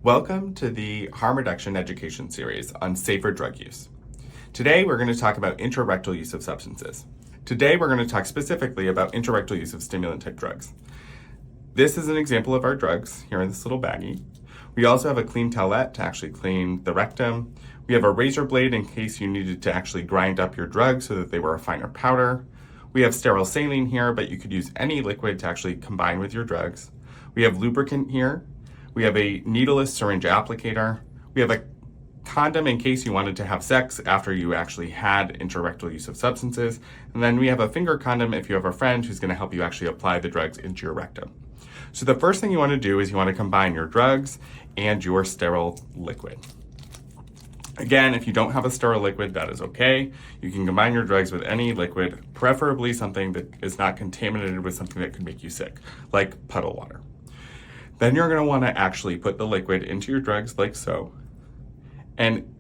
Welcome to the Harm Reduction Education Series on safer drug use. Today we're going to talk about intrarectal use of substances. Today we're going to talk specifically about intrarectal use of stimulant-type drugs. This is an example of our drugs here in this little baggie. We also have a clean towelette to actually clean the rectum. We have a razor blade in case you needed to actually grind up your drugs so that they were a finer powder. We have sterile saline here, but you could use any liquid to actually combine with your drugs. We have lubricant here. We have a needleless syringe applicator. We have a condom in case you wanted to have sex after you actually had intrarectal use of substances. And then we have a finger condom if you have a friend who's going to help you actually apply the drugs into your rectum. So the first thing you want to do is you want to combine your drugs and your sterile liquid. Again, if you don't have a sterile liquid, that is okay. You can combine your drugs with any liquid, preferably something that is not contaminated with something that could make you sick, like puddle water. Then you're going to want to actually put the liquid into your drugs like so. And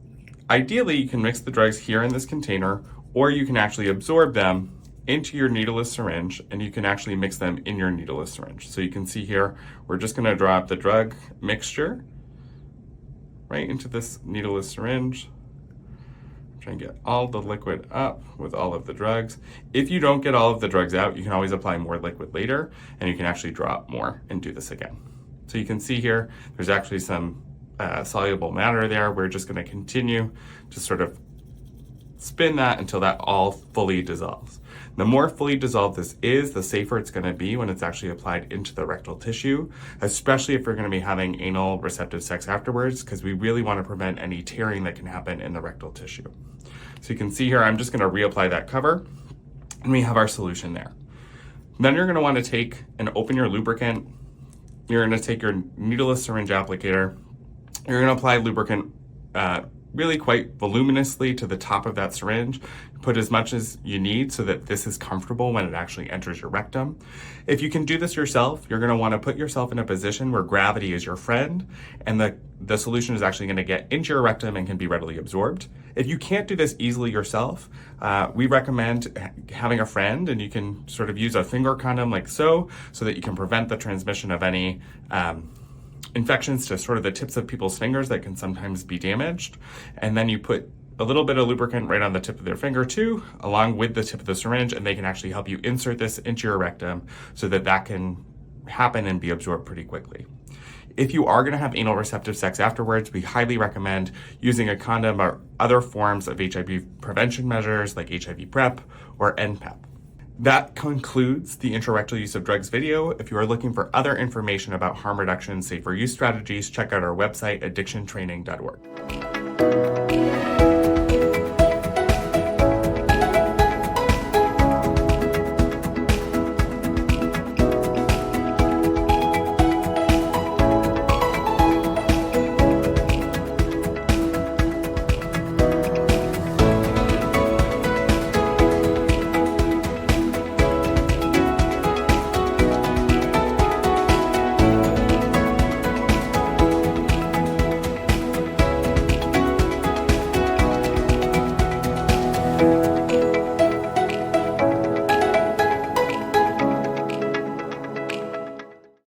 ideally, you can mix the drugs here in this container, or you can actually absorb them into your needleless syringe, and you can actually mix them in your needleless syringe. So you can see here, we're just going to drop the drug mixture right into this needleless syringe. Try and get all the liquid up with all of the drugs. If you don't get all of the drugs out, you can always apply more liquid later, and you can actually drop more and do this again. So you can see here, there's actually some soluble matter there. We're just going to continue to sort of spin that until that all fully dissolves. The more fully dissolved this is, the safer it's going to be when it's actually applied into the rectal tissue, especially if you're going to be having anal receptive sex afterwards, because we really want to prevent any tearing that can happen in the rectal tissue. So you can see here, I'm just going to reapply that cover, and we have our solution there. Then you're going to want to take and open your lubricant. You're going to take your needleless syringe applicator. You're going to apply lubricant really quite voluminously to the top of that syringe. Put as much as you need so that this is comfortable when it actually enters your rectum. If you can do this yourself, you're going to want to put yourself in a position where gravity is your friend and the solution is actually going to get into your rectum and can be readily absorbed. If you can't do this easily yourself, we recommend having a friend, and you can sort of use a finger condom like so that you can prevent the transmission of any infections to sort of the tips of people's fingers that can sometimes be damaged. And then you put a little bit of lubricant right on the tip of their finger too, along with the tip of the syringe, and they can actually help you insert this into your rectum so that can happen and be absorbed pretty quickly. If you are going to have anal receptive sex afterwards, we highly recommend using a condom or other forms of HIV prevention measures like HIV PrEP or NPEP. That concludes the intrarectal use of drugs video. If you are looking for other information about harm reduction and safer use strategies, check out our website, addictiontraining.org.